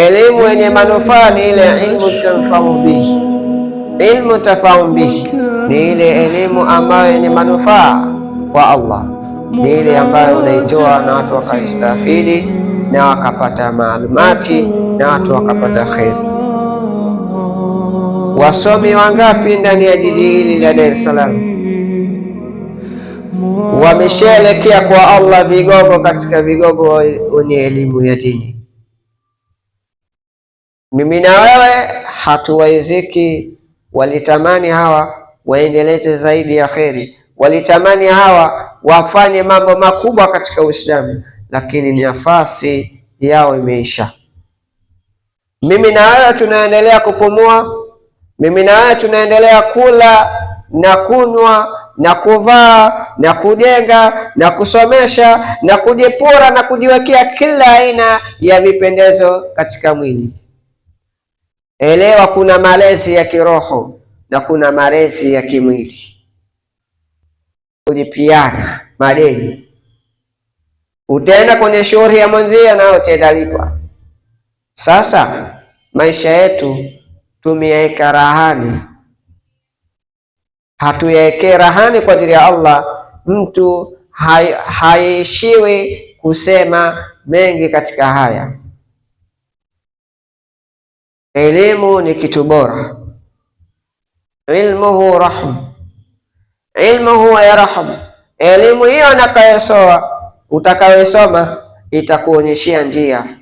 Elimu yenye manufaa ni ile ilmu tanfau bihi. Ilmu tafau bihi ni ile elimu ambayo yenye manufaa kwa Allah, ni ile ambayo unaitoa na watu wakaistafidi na wakapata maalumati na watu wakapata kheri. Wasomi wangapi ndani ya jiji hili la Dar es Salaam wameshaelekea kwa Allah, vigogo katika vigogo wenye elimu ya dini. Mimi na wewe hatuwaiziki. Walitamani hawa waendeleze zaidi ya kheri, walitamani hawa wafanye mambo makubwa katika Uislamu, lakini nafasi yao imeisha. Mimi na wewe tunaendelea kupumua, mimi na wewe tunaendelea kula na kunywa na kuvaa na kujenga na kusomesha na kujipura na kujiwekea kila aina ya vipendezo katika mwili. Elewa, kuna malezi ya kiroho na kuna malezi ya kimwili. Kulipiana madeni, utaenda kwenye shughuli ya mwenzie na utaenda lipa. Sasa maisha yetu tumeyaweka rahani, hatuyaekee rahani kwa ajili ya Allah. Mtu haishiwi kusema mengi katika haya. Elimu ni kitu bora. Ilmuhu rahmu, ilmuhu yarham. Elimu hiyo utakayosoma itakuonyeshea njia,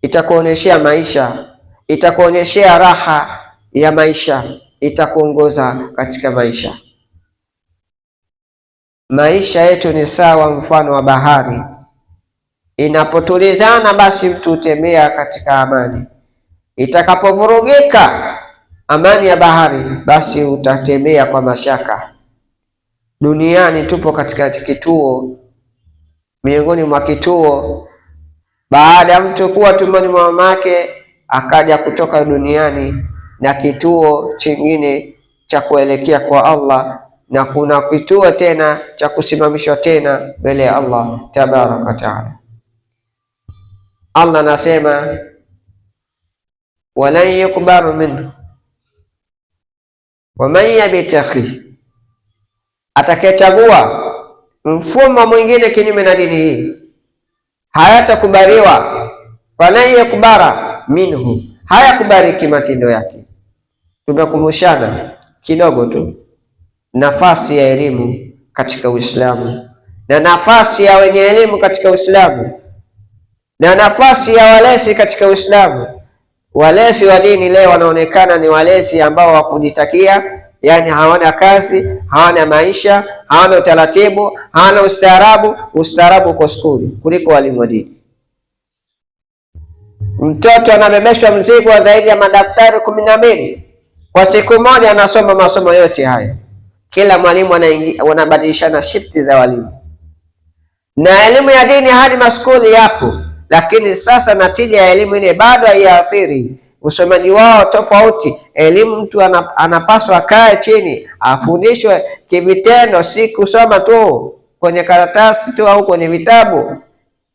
itakuonyeshea maisha, itakuonyeshea raha ya maisha, itakuongoza katika maisha. Maisha yetu ni sawa mfano wa bahari, inapotulizana basi mtu hutembea katika amani. Itakapovurugika amani ya bahari, basi utatembea kwa mashaka. Duniani tupo katika kituo, miongoni mwa kituo. Baada ya mtu kuwa tumboni mwa mamake, akaja kutoka duniani na kituo chingine cha kuelekea kwa Allah, na kuna kituo tena cha kusimamishwa tena mbele ya Allah tabaraka wa taala. Allah anasema walan yukbaru minhu waman yabtaghi, atakayechagua mfumo mwingine kinyume na dini hii hayatakubaliwa. Walan yukbara minhu, hayakubariki matendo yake. Tumekumbushana kidogo tu nafasi ya elimu katika Uislamu na nafasi ya wenye elimu katika Uislamu na nafasi ya walezi katika Uislamu. Walezi wa dini leo wanaonekana ni walezi ambao wakujitakia, yani hawana kazi, hawana maisha, hawana utaratibu, hawana ustaarabu. Ustaarabu uko skuli kuliko walimu wa dini. Mtoto anabebeshwa mzigo wa zaidi ya madaftari 12 kwa siku moja, anasoma masomo yote hayo. Kila mwalimu wanabadilishana shifti za walimu, na elimu ya dini hadi maskuli yapo, lakini sasa natija ya elimu ile bado haiathiri usomaji wao tofauti. Elimu mtu anapaswa akae chini afundishwe kivitendo, si kusoma tu kwenye karatasi tu au kwenye vitabu.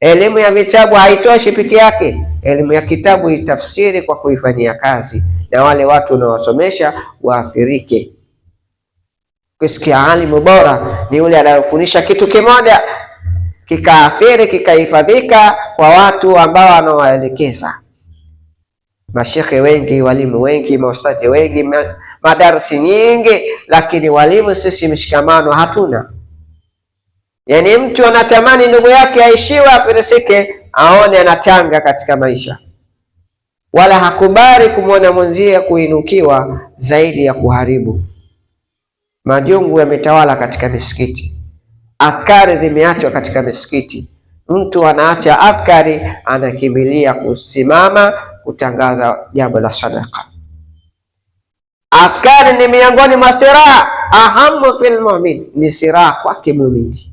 Elimu ya vitabu haitoshi peke yake, elimu ya kitabu itafsiri kwa kuifanyia kazi, na wale watu unaowasomesha waathirike. Kusikia alimu bora ni yule anayefundisha kitu kimoja kikaathiri, kikahifadhika kwa watu ambao wanawaelekeza. Mashekhe wengi, walimu wengi, maustadhi wengi, madarasi nyingi, lakini walimu sisi mshikamano hatuna. Yani mtu anatamani ndugu yake aishiwe, afirisike, aone anatanga katika maisha, wala hakubali kumwona mwenzie kuinukiwa zaidi ya kuharibu. Majungu yametawala katika misikiti, adhkari zimeachwa katika misikiti. Mtu anaacha adhkari, anakimbilia kusimama kutangaza jambo la sadaka. Adhkari ni miongoni mwa silaha ahamu fil mu'min, ni silaha kwake muumini.